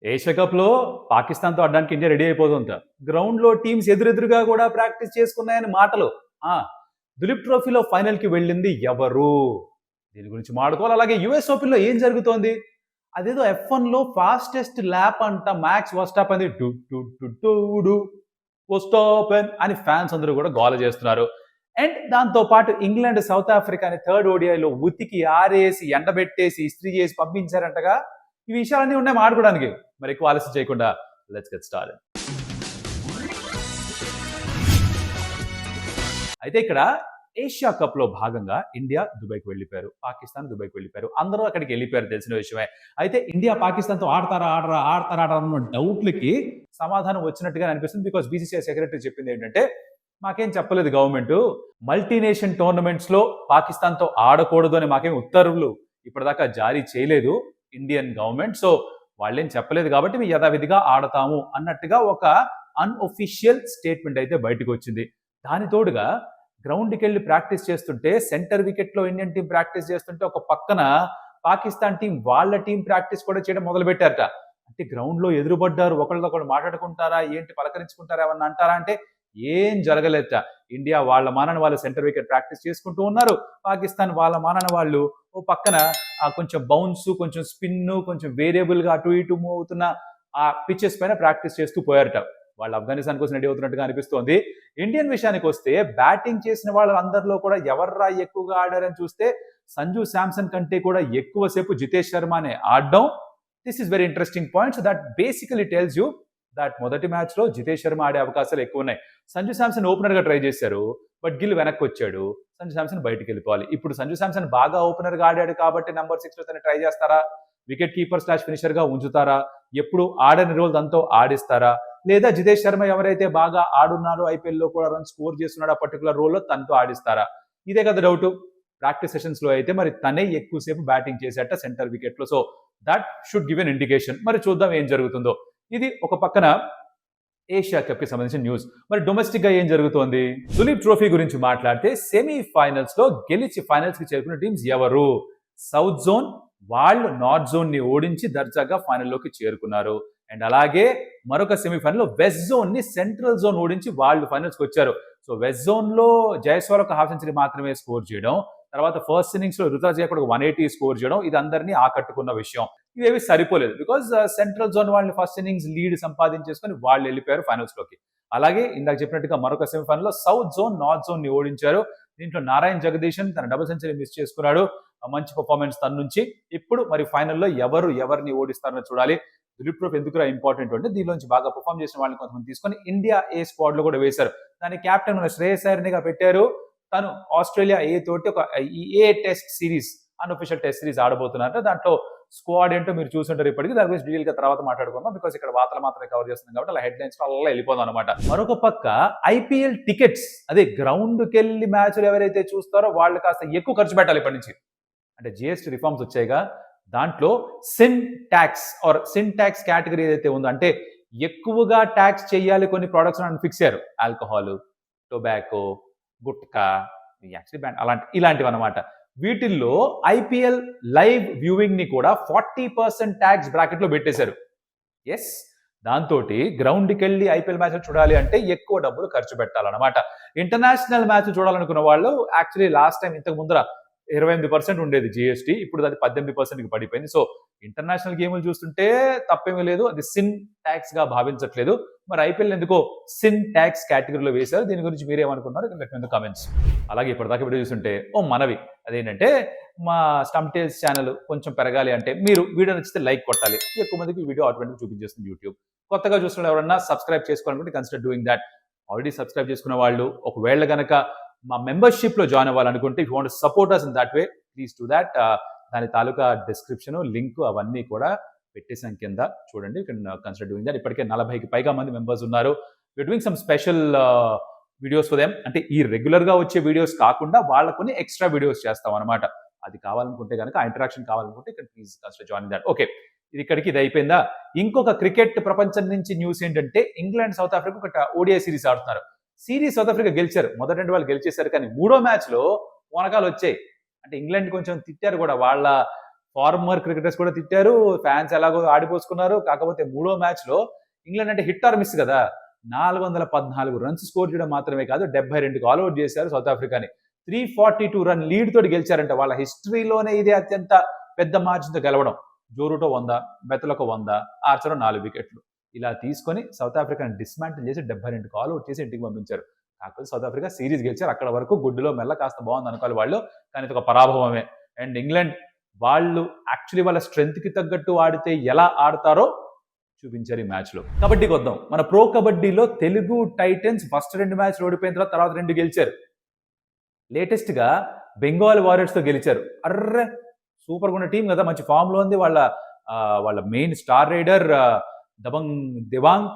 Asia కప్‌లో పాకిస్తాన్‌తో ఆడడానికి ఇండియా రెడీ అయిపోతుంట. గ్రౌండ్‌లో టీమ్స్ ఎదురెదురుగా కూడా ప్రాక్టీస్ చేసుకున్నాయని మాటలు. ఆ! దులీప్ ట్రోఫీలో ఫైనల్‌కి వెళ్ళింది ఎవరు? దీని గురించి మాట్లాడుకోవాలి. అలాగే యూఎస్ ఓపెన్‌లో ఏం జరుగుతోంది? అదేదో F1లో ఫాస్టెస్ట్ ల్యాప్ అంట మ్యాక్స్ వర్స్టాపెన్‌ది డు డు డు డూడు వర్స్టాపెన్ అని ఫ్యాన్స్ అందరూ కూడా గోల చేస్తున్నారు. అండ్ దాంతో పాటు ఇంగ్లాండ్ సౌత్ ఆఫ్రికాని థర్డ్ ఓడిఐలో ఉతికి ఆరేసి ఎండబెట్టేసి ఇస్త్రీ చేసి పంపించారంటగా. ఈ విషయాలన్నీ ఉన్నాయి మాట్లాడుకోవడానికి. మరి ఎక్కువ ఆలస్యం చేయకుండా లెట్స్ గెట్ స్టార్టెడ్. అయితే ఇక్కడ ఏషియా కప్ లో భాగంగా ఇండియా దుబాయ్కి వెళ్ళిపోయారు, పాకిస్తాన్ దుబాయ్కి వెళ్ళిపోయారు, అందరూ అక్కడికి వెళ్ళిపోయారు, తెలిసిన విషయమే. అయితే ఇండియా పాకిస్తాన్ తో ఆడతారా ఆడరా ఆడతారా ఆడరా అన్న డౌట్లకి సమాధానం వచ్చినట్టుగా అనిపిస్తుంది. బికాస్ బీసీసీఐ సెక్రటరీ చెప్పింది ఏంటంటే, మాకేం చెప్పలేదు గవర్నమెంట్, మల్టీనేషన్ టోర్నమెంట్స్ లో పాకిస్తాన్ తో ఆడకూడదు అని మాకేం ఉత్తర్వులు ఇప్పటిదాకా జారీ చేయలేదు ఇండియన్ గవర్నమెంట్. సో వాళ్ళేం చెప్పలేదు కాబట్టి మేము యథావిధిగా ఆడతాము అన్నట్టుగా ఒక అన్అఫీషియల్ స్టేట్మెంట్ అయితే బయటకు వచ్చింది. దాని తోడుగా గ్రౌండ్కి వెళ్ళి ప్రాక్టీస్ చేస్తుంటే, సెంటర్ వికెట్లో ఇండియన్ టీం ప్రాక్టీస్ చేస్తుంటే ఒక పక్కన పాకిస్తాన్ టీం వాళ్ళ టీం ప్రాక్టీస్ కూడా చేయడం మొదలు పెట్టారట. అంటే గ్రౌండ్లో ఎదురుపడ్డారు, ఒకళ్ళు మాట్లాడుకుంటారా ఏంటి, పలకరించుకుంటారా ఏమన్నా అంటారా అంటే ఏం జరగలేదట. ఇండియా వాళ్ళ మానని వాళ్ళు సెంటర్ వికెట్ ప్రాక్టీస్ చేసుకుంటూ ఉన్నారు, పాకిస్తాన్ వాళ్ళ మానని వాళ్ళు ఓ పక్కన కొంచెం బౌన్స్, కొంచెం స్పిన్, కొంచెం వేరియబుల్గా అటు ఇటు మూవ్ అవుతున్న ఆ పిచెస్ పైన ప్రాక్టీస్ చేస్తూ పోయారట. వాళ్ళు ఆఫ్ఘనిస్తాన్ కోసం రెడీ అవుతున్నట్టుగా అనిపిస్తోంది. ఇండియన్ విషయానికి వస్తే బ్యాటింగ్ చేసిన వాళ్ళందరిలో కూడా ఎవర్రా ఎక్కువగా ఆడారని చూస్తే సంజు శాంసన్ కంటే కూడా ఎక్కువసేపు జితేష్ శర్మనే ఆడడం. This is very interesting point. So that basically tells you that మొదటి మ్యాచ్ లో జితేష్ శర్మ ఆడే అవకాశాలు ఎక్కువ ఉన్నాయి. సంజు శాంసన్ ఓపెనర్ గా ట్రై చేశారు, బట్ గిల్ వెనక్కి వచ్చాడు, సంజు శాంసన్ బయటికి వెళ్ళిపోవాలి. ఇప్పుడు సంజు శాంసన్ బాగా ఓపెనర్ గా ఆడాడు కాబట్టి నెంబర్ 6 లో తను ట్రై చేస్తారా, వికెట్ కీపర్ / ఫినిషర్ గా ఉంచుతారా, ఎప్పుడు ఆడని రోల్ దాంతో ఆడిస్తారా, లేదా జితేష్ శర్మ ఎవరైతే బాగా ఆడున్నారో ఐపీఎల్ లో కూడా రన్ స్కోర్ చేస్తున్నాడు ఆ పర్టికులర్ రోల్లో తనతో ఆడిస్తారా, ఇదే కదా డౌట్. ప్రాక్టీస్ సెషన్స్ లో అయితే మరి తనే ఎక్కువసేపు బ్యాటింగ్ చేసేట సెంటర్ వికెట్ లో. So that should give an indication. మరి చూద్దాం ఏం జరుగుతుందో. ఇది ఒక పక్కన ఏషియా కప్ కి సంబంధించిన న్యూస్. మరి డొమెస్టిక్ గా ఏం జరుగుతోంది? దులీప్ ట్రోఫీ గురించి మాట్లాడితే సెమీ ఫైనల్స్ లో గెలిచి ఫైనల్స్ కి చేరుకున్న టీమ్స్ ఎవరు? సౌత్ జోన్ వాళ్ళు నార్త్ జోన్ ని ఓడించి దర్జాగా ఫైనల్లోకి చేరుకున్నారు. అండ్ అలాగే మరొక సెమీఫైనల్ లో వెస్ట్ జోన్ ని సెంట్రల్ జోన్ ఓడించి వాళ్ళు ఫైనల్స్ కి వచ్చారు. సో వెస్ట్ జోన్ లో జైస్వాల్ ఒక హాఫ్ సెంచరీ మాత్రమే స్కోర్ చేయడం, తర్వాత ఫస్ట్ ఇన్నింగ్స్ లో రుతురాజ్ కూడా 180 స్కోర్ చేయడం, ఇది అందరినీ ఆకట్టుకున్న విషయం. ఇవేవి సరిపోలేదు, బికాజ్ సెంట్రల్ జోన్ వాళ్ళని ఫస్ట్ ఇన్నింగ్స్ లీడ్ సంపాదించేసుకొని వాళ్ళు వెళ్ళిపోయారు ఫైనల్స్ లోకి. అలాగే ఇందాక చెప్పినట్టుగా మరొక సెమీఫైనల్ లో సౌత్ జోన్ నార్త్ జోన్ ని ఓడించారు. దీంట్లో నారాయణ్ జగదీశన్ తన డబుల్ సెంచరీ మిస్ చేసుకున్నాడు, మంచి పర్ఫార్మెన్స్ తన నుంచి. ఇప్పుడు మరి ఫైనల్లో ఎవరిని ఓడిస్తారో చూడాలి. దులీప్ ట్రోఫీ ఎందుకు ఇంపార్టెంట్ అంటే దీనిలోంచి బాగా పర్ఫార్మ్ చేసిన వాళ్ళని కొంతమంది తీసుకొని ఇండియా ఏ స్క్వాడ్ లో కూడా వేశారు. దాని కెప్టెన్ శ్రేయస్ అయ్యర్నిగా పెట్టారు. తను ఆస్ట్రేలియా ఏ తోటి ఒక A test series, unofficial test series ఆడబోతున్నారు. దాంట్లో స్క్వాడ్ ఏంటో మీరు చూసుంటారు ఇప్పటికి. దాని గురించి డీటెయిల్ గా తర్వాత మాట్లాడుకుందాం, బికాస్ ఇక్కడ వార్తలు మాత్రమే కవర్ చేస్తున్నాం కాబట్టి అలా హెడ్ లైన్స్ అలా వెళ్ళిపోదాం అనమాట. మరొక పక్క ఐపీఎల్ టికెట్స్, అదే గ్రౌండ్కి వెళ్ళి మ్యాచ్లు ఎవరైతే చూస్తారో వాళ్ళు కాస్త ఎక్కువ ఖర్చు పెట్టాలి ఇప్పటి నుంచి. అంటే జిఎస్టీ రిఫార్మ్స్ వచ్చాయిగా, దాంట్లో సిన్ ట్యాక్స్ కేటగిరీ ఏదైతే ఉందో, అంటే ఎక్కువగా ట్యాక్స్ చేయాలి కొన్ని ప్రొడక్ట్స్ అని ఫిక్స్ అయ్యారు. Alcohol, tobacco, gutka, actually band ఇలాంటివి అనమాట. వీటిల్లో ఐపీఎల్ లైవ్ వ్యూవింగ్ ని కూడా 40% ట్యాక్స్ బ్రాకెట్ లో పెట్టేశారు. ఎస్, దాంతో గ్రౌండ్కి వెళ్ళి ఐపీఎల్ మ్యాచ్ చూడాలి అంటే ఎక్కువ డబ్బులు ఖర్చు పెట్టాలన్నమాట. ఇంటర్నేషనల్ మ్యాచ్ చూడాలనుకున్న వాళ్ళు యాక్చువల్లీ లాస్ట్ టైం ఇంతకు ముందర 28% ఉండేది జిఎస్టీ, ఇప్పుడు అది 18%కి పడిపోయింది. సో ఇంటర్నేషనల్ గేములు చూస్తుంటే తప్పేమీ లేదు, అది సిన్ ట్యాక్స్ గా భావించట్లేదు. మరి ఐపీఎల్ ఎందుకో సిన్ ట్యాక్స్ కేటగిరీలో వేశారు. దీని గురించి మీరేమనుకున్నారు కమెంట్స్. అలాగే ఇప్పటిదాకా వీడియో చూస్తుంటే ఓ మనవి, అదేంటంటే మా స్టంప్ టేల్స్ ఛానల్ కొంచెం పెరగాలి అంటే మీరు వీడియో నచ్చితే లైక్ కొట్టాలి. ఎక్కువ మందికి వీడియో ఆటోమేటిక్ చూపించేస్తుంది యూట్యూబ్. కొత్తగా చూస్తున్న ఎవరన్నా సబ్స్క్రైబ్ చేసుకోవాలనుకుంటే consider doing that. Already subscribe చేసుకున్న వాళ్ళు ఒకవేళ గనక మా మెంబర్షిప్ లో జాయిన్ అవ్వాలనుకుంటే, if you want to support us in that way, please do that. దాని తాలూకా డిస్క్రిప్షన్ లింక్ అవన్నీ కూడా పెట్టేసాం కింద, చూడండి. You can consider doing that. ఇప్పటికే 40కి పైగా మంది మెంబర్స్ ఉన్నారు. We're doing some special videos for them. అంటే ఈ రెగ్యులర్ గా వచ్చే వీడియోస్ కాకుండా వాళ్ళకొని ఎక్స్ట్రా వీడియోస్ చేస్తాం అనమాట. అది కావాలనుకుంటే కనుక, ఆ ఇంటరాక్షన్ కావాలనుకుంటే please consider join that. Okay, ఇది అయిపోయిందా? ఇంకొక క్రికెట్ ప్రపంచం నుంచి న్యూస్ ఏంటంటే, ఇంగ్లాండ్ సౌత్ ఆఫ్రికా ఒక ఓడిఐ సిరీస్ ఆడుతున్నారు. సిరీస్ సౌత్ ఆఫ్రికా గెలిచారు, మొదటి 2 వాళ్ళు గెలిచేశారు, కానీ మూడో మ్యాచ్ లో వనకాలు వచ్చాయి. అంటే ఇంగ్లాండ్ కొంచెం తిట్టారు కూడా, వాళ్ళ ఫార్మర్ క్రికెటర్స్ కూడా తిట్టారు, ఫ్యాన్స్ ఎలాగో ఆడిపోసుకున్నారు. కాకపోతే మూడో మ్యాచ్ లో ఇంగ్లాండ్ అంటే హిట్ ఆర్ మిస్ కదా, 414 రన్స్ స్కోర్ చేయడం మాత్రమే కాదు, 72 ఆల్అౌట్ చేశారు సౌత్ ఆఫ్రికాని. 342 రన్ లీడ్ తోటి గెలిచారంట. వాళ్ళ హిస్టరీలోనే ఇదే అత్యంత పెద్ద మార్జిన్తో గెలవడం. జోరూటో 100, బెతలకు 100, ఆర్చర్ 4 వికెట్లు ఇలా తీసుకొని సౌత్ ఆఫ్రికాని డిస్మాంటిల్ చేసి 72 ఆల్అౌట్ చేసి ఇంటికి పంపించారు. కాకపోతే సౌత్ ఆఫ్రికా సిరీస్ గెలిచారు. అక్కడ వరకు గుడ్డులో మెల్ల కాస్త బాగుంది అనుకోవాలి వాళ్ళు, కానీ ఇది ఒక పరాభవమే. అండ్ ఇంగ్లాండ్ వాళ్ళు యాక్చువల్లీ వాళ్ళ స్ట్రెంత్ కి తగ్గట్టు ఆడితే ఎలా ఆడతారో చూపించారు ఈ మ్యాచ్ లో. కబడ్డీకి వద్దాం. మన ప్రో కబడ్డీలో తెలుగు టైటన్స్ ఫస్ట్ 2 మ్యాచ్లు ఓడిపోయిన తర్వాత 2 గెలిచారు. లేటెస్ట్ గా బెంగాల్ వారియర్స్ తో గెలిచారు. అర్రే సూపర్ గా ఉన్న టీం కదా, మంచి ఫామ్ లో ఉంది. వాళ్ళ మెయిన్ స్టార్ రైడర్ దివాంగ్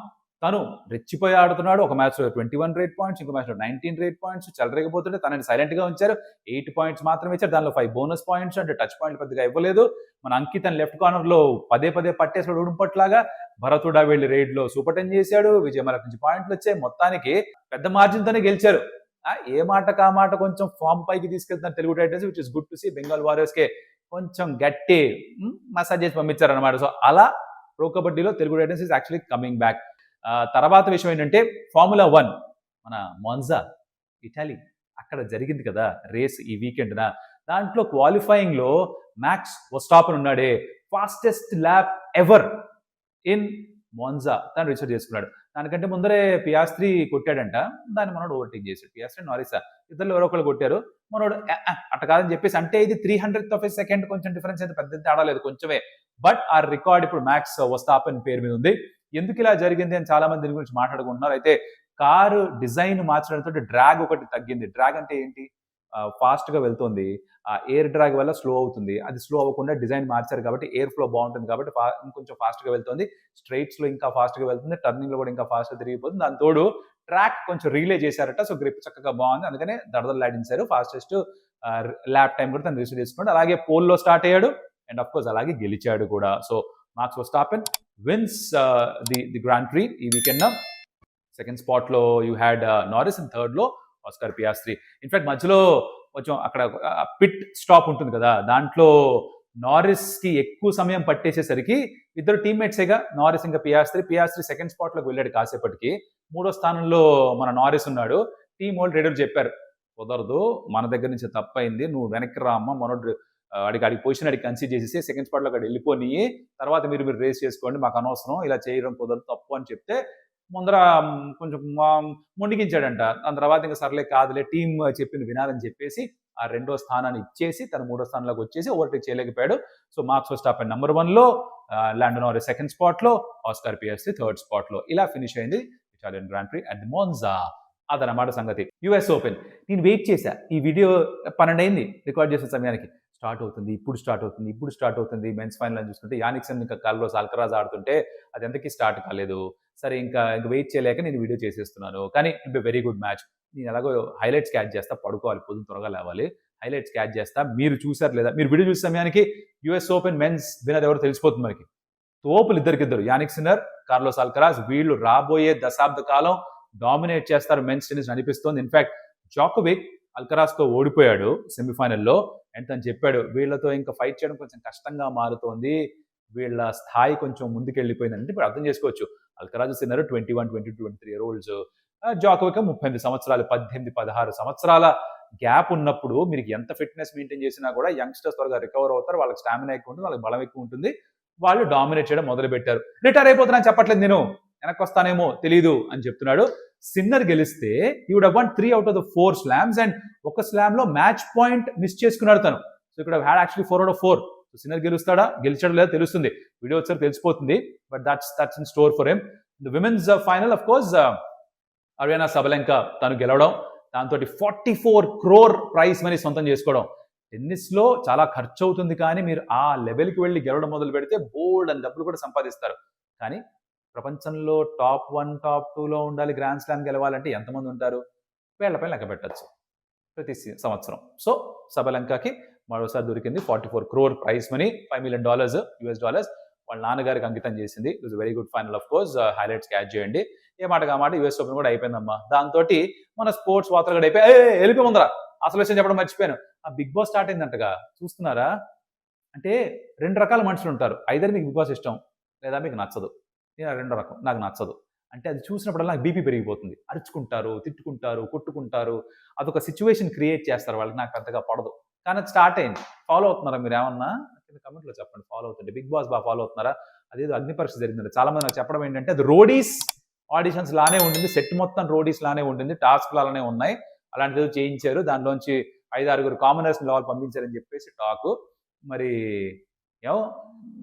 తను రెచ్చిపోయి ఆడుతున్నాడు. ఒక మ్యాచ్ లో 21 రేట్ పాయింట్స్, ఇంకో మ్యాచ్ లో 19 రేట్ పాయింట్స్. చెలరేగిపోతుంటే తనని సైలెంట్ గా ఉంచారు. 8 పాయింట్స్ మాత్రమే ఇచ్చారు, దానిలో 5 బోనస్ పాయింట్స్, అంటే టచ్ పాయింట్లు పెద్దగా ఇవ్వలేదు. మన అంకిత్ అని లెఫ్ట్ కార్నర్ లో పదే పట్టేసాడు ఉడుంపట్లాగా. భరతుడా వెళ్లి రైడ్ లో సూపర్ 10 చేశాడు. విజయమలక్ నుంచి పాయింట్లు వచ్చాయి. మొత్తానికి పెద్ద మార్జిన్ తోనే గెలిచారు. ఏ మాట కా మాట కొంచెం ఫామ్ పైకి తీసుకెళ్తున్నారు Telugu Titans, which is good to see. Bengal Warriors కే కొంచెం గట్టి మసాజ్ చేసి పంపించారన్నమాట. సో అలా ప్రో కబడ్డీలో Telugu Titans is actually coming back. తర్వాత విషయం ఏంటంటే ఫార్ములా 1 మన మొన్జా ఇటలీ అక్కడ జరిగింది కదా రేస్ ఈ వీకెండ్. దాంట్లో క్వాలిఫైయింగ్ లో మ్యాక్స్ వర్స్టాపెన్ ఉన్నాడే, ఫాస్టెస్ట్ ల్యాప్ ఎవర్ ఇన్ మొన్జా, తను రిజిస్టర్ చేసుకున్నాడు. దానికంటే ముందరే పియాస్త్రి కొట్టాడంట, దాన్ని మనోడు ఓవర్టేక్ చేశాడు. పియాస్త్రి నారిసా ఇద్దరు ఎవరో ఒకళ్ళు కొట్టారు. మనోడు అట్ట కాదని చెప్పేసి, అంటే ఇది 300th ఆఫ్ ఎ సెకండ్, కొంచెం డిఫరెన్స్ అయితే పెద్ద తేడా లేదు, కొంచెమే. బట్ ఆ రికార్డ్ ఇప్పుడు మ్యాక్స్ వర్స్టాపెన్ పేరు మీద ఉంది. ఎందుకు ఇలా జరిగింది అని చాలా మంది దీని గురించి మాట్లాడుకుంటున్నారు. అయితే కారు డిజైన్ మార్చడంతో డ్రాగ్ ఒకటి తగ్గింది. డ్రాగ్ అంటే ఏంటి, ఫాస్ట్ గా వెళ్తుంది, ఆ ఎయిర్ డ్రాగ్ వల్ల స్లో అవుతుంది. అది స్లో అవ్వకుండా డిజైన్ మార్చారు కాబట్టి ఎయిర్ ఫ్లో బాగుంటుంది కాబట్టి ఇంకొంచెం ఫాస్ట్ గా వెళ్తుంది. స్ట్రైట్స్ లో ఇంకా ఫాస్ట్ గా వెళ్తుంది, టర్నింగ్ లో కూడా ఇంకా ఫాస్ట్ గా తిరిగిపోతుంది. దాని తోడు ట్రాక్ కొంచెం రీలే చేశారట, సో గ్రిప్ చక్కగా బాగుంది, అందుకనే దడదలాడించారు. ఫాస్టెస్ట్ ల్యాప్ టైం కూడా తను రిజిస్టర్ చేసుకున్నాడు. అలాగే పోల్లో స్టార్ట్ అయ్యాడు అండ్ అఫ్ కోర్స్ అలాగే గెలిచాడు కూడా. So Max Verstappen wins the Grand Prix ఈ వీకెండ్. సెకండ్ స్పాట్ లో you had Norris and third లో ఆస్కార్ పియాస్త్రి. ఇన్ఫాక్ట్ మధ్యలో కొంచెం అక్కడ పిట్ స్టాప్ ఉంటుంది కదా, దాంట్లో నారిస్ కి ఎక్కువ సమయం పట్టేసేసరికి ఇద్దరు టీమ్మేట్సేగా నారిస్ ఇంకా పియాస్త్రి సెకండ్ స్పాట్ లోకి వెళ్ళాడు. కాసేపటికి మూడో స్థానంలో మన నారిస్ ఉన్నాడు. టీం వాళ్ళు రేడర్ చెప్పారు, కుదరదు, మన దగ్గర నుంచి తప్పైంది, నువ్వు వెనక్కి రా అమ్మ, మనోడు అడిగి పొజిషన్ అడిగి కన్సిడర్ చేసేసి సెకండ్ స్పాట్ లో అక్కడ వెళ్ళిపోయి తర్వాత మీరు రేస్ చేసుకోండి, మాకు అనవసరం, ఇలా చేయడం కుదరదు, తప్పు అని చెప్తే ముందర కొంచెం మొండిగించాడంట. దాని తర్వాత ఇంకా సర్లే కాదులే, టీం చెప్పింది వినాలని చెప్పేసి ఆ రెండో స్థానాన్ని ఇచ్చేసి తన మూడో స్థానంలోకి వచ్చేసి ఓవర్టేక్ చేయలేకపోయాడు. సో మాక్స్ వర్స్టాపెన్ నెంబర్ 1 లో, లాండో నారిస్ సెకండ్ స్పాట్ లో, ఆస్కార్ పియాస్త్రి థర్డ్ స్పాట్ లో. ఇలా ఫినిష్ అయింది Italian Grand Prix at the Monza. అదనమాట సంగతి. యుఎస్ ఓపెన్ నేను వెయిట్ చేశా. ఈ వీడియో 12 అయింది రికార్డ్ చేసిన సమయానికి. స్టార్ట్ అవుతుంది. మెన్స్ ఫైనల్ అని చూసుకుంటే యానిక్సన్ ఇంకా కార్లోస్ అల్కరాజ్ ఆడుతుంటే అది ఎంతకీ స్టార్ట్ కాలేదు. సరే ఇంకా వెయిట్ చేయలేక నేను వీడియో చేసేస్తున్నాను. కానీ it be very good match. నేను ఎలాగో హైలైట్స్ క్యాచ్ చేస్తా, పడుకోవాలి, పొద్దున త్వరగా లేవాలి, హైలైట్స్ క్యాచ్ చేస్తా. మీరు చూసారు లేదా, మీరు వీడియో చూసే సమయానికి యుఎస్ ఓపెన్ మెన్స్ విన్నర్ ఎవరో తెలిసిపోతుంది మనకి. తోపులు ఇద్దరికిద్దరు, యానిక్ సిన్నర్, కార్లోస్ అల్కరాజ్. వీళ్ళు రాబోయే దశాబ్ద కాలం డామినేట్ చేస్తారు మెన్స్ టెన్నిస్ అనిపిస్తోంది. ఇన్ఫాక్ట్ జోకోవిక్ అల్కరాజ్ తో ఓడిపోయాడు సెమీఫైనల్లో అండ్ తను చెప్పాడు, వీళ్ళతో ఇంకా ఫైట్ చేయడం కొంచెం కష్టంగా మారుతోంది, వీళ్ళ స్థాయి కొంచెం ముందుకెళ్ళిపోయింది అంటే ఇప్పుడు అర్థం చేసుకోవచ్చు. Alcaraz sinner 21, 22, 23 year olds, Djokovic 38 సంవత్సరాలు, 18, 16 సంవత్సరాల గ్యాప్ ఉన్నప్పుడు మీరు ఎంత ఫిట్నెస్ మెయింటైన్ చేసినా కూడా యంగ్స్టర్స్ త్వరగా రికవర్ అవుతారు, వాళ్ళకి స్టామినా ఎక్కువ ఉంటుంది, వాళ్ళకి బలం ఎక్కువ ఉంటుంది, వాళ్ళు డామినేట్ చేయడం మొదలు పెట్టారు. రిటైర్ అయిపోతున్నా చెప్పట్లేదు నేను, వెనక్కి వస్తానేమో తెలీదు అని చెప్తున్నాడు. సిన్నర్ గెలిస్తే he would have won 3 out of the 4 slams and ఒక స్లామ్ లో మ్యాచ్ పాయింట్ మిస్ చేసుకున్నాడు తను. సో ఇక్కడ had actually 4 out of 4. So Sinner గెలిచాడో లేదో తెలుస్తుంది, వీడియో వచ్చారు తెలిసిపోతుంది. But that's in store for him. The women's final of course Aryna Sabalenka తను గెలవడం, దాంతో 44 crore ప్రైజ్ మనీ సొంతం చేసుకోవడం. టెన్నిస్ లో చాలా ఖర్చు అవుతుంది, కానీ మీరు ఆ లెవెల్కి వెళ్ళి గెలవడం మొదలు పెడితే బోల్డ్ అని డబ్బులు కూడా సంపాదిస్తారు. కానీ ప్రపంచంలో టాప్ 1, టాప్ 2లో ఉండాలి, గ్రాండ్ స్లామ్ గెలవాలంటే ఎంతమంది ఉంటారు, వేళ్లపై లెక్క పెట్టచ్చు ప్రతి సంవత్సరం. సో సబలంకాకి మరోసారి దొరికింది 44 crore prize money, $5 million US. వాళ్ళ నాన్నగారికి అంకితం చేసింది. It was very good final of course. Highlights catch చేయండి. ఏ మాట కామాట యుఎస్ ఓపెన్ కూడా అయిపోయిందమ్మా. దాంతో మన స్పోర్ట్స్ వార్తలు కూడా వెళ్ళిపోయి ముందర అసలు విషయం చెప్పడం మర్చిపోయాను. ఆ బిగ్ బాస్ స్టార్ట్ అయిందంటగా, చూస్తున్నారా? అంటే 2 రకాల మనుషులుంటారు. ఐదర్ మీకు 'బిగ్ బాస్' ఇష్టం, లేదా మీకు నచ్చదు. నేను ఆ రెండో రకం. నాకు నచ్చదు. అంటే అది చూసినప్పుడల్లా నాకు బీపీ పెరిగిపోతుంది. అరుచుకుంటారు, తిట్టుకుంటారు, కొట్టుకుంటారు. అదొక సిట్యుయేషన్ క్రియేట్ చేస్తారు వాళ్ళకి. నాకు పెద్దగా పడదు. కానీ అది స్టార్ట్ అయింది. ఫాలో అవుతున్నారా మీరేమన్నా? కింద కామెంట్‌లో చెప్పండి ఫాలో అవుతుంటే. 'బిగ్ బాస్' ఫాలో అవుతున్నారా? అదేదో అగ్ని పరీక్ష జరిగిందంట. చాలా మంది నాకు చెప్పడం ఏంటంటే అది రోడీస్ ఆడిషన్స్ లానే ఉండింది. సెట్ మొత్తం రోడీస్ లానే ఉండింది. టాస్క్‌లు అలానే ఉన్నాయి. అలాంటిదేదో చేయించారు. దాంట్లోంచి 5, 6 కామనర్స్‌ని లోపలికి పంపించారని చెప్పేసి టాకు. మరి ఏమో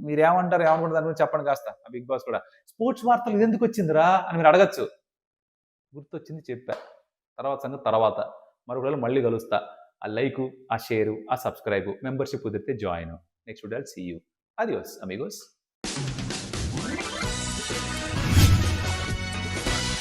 మీరేమంటారు? ఏమనుకుంటారు దాని గురించి చెప్పండి కాస్త. ఆ 'బిగ్ బాస్' కూడా. స్పోర్ట్స్ వార్తలు ఇదెందుకొచ్చిందిరా అని మీరు అడగొచ్చు. గుర్తొచ్చింది చెప్పా. తర్వాత సంగతి తర్వాత. మరొకవేళ మళ్ళీ కలుస్తా. ఆ లైకు, ఆ షేరు, ఆ సబ్స్క్రైబు, మెంబర్‌షిప్ కుదిరితే జాయిను. నెక్స్ట్ వీడియోలో సీ యూ. Adios Amigos.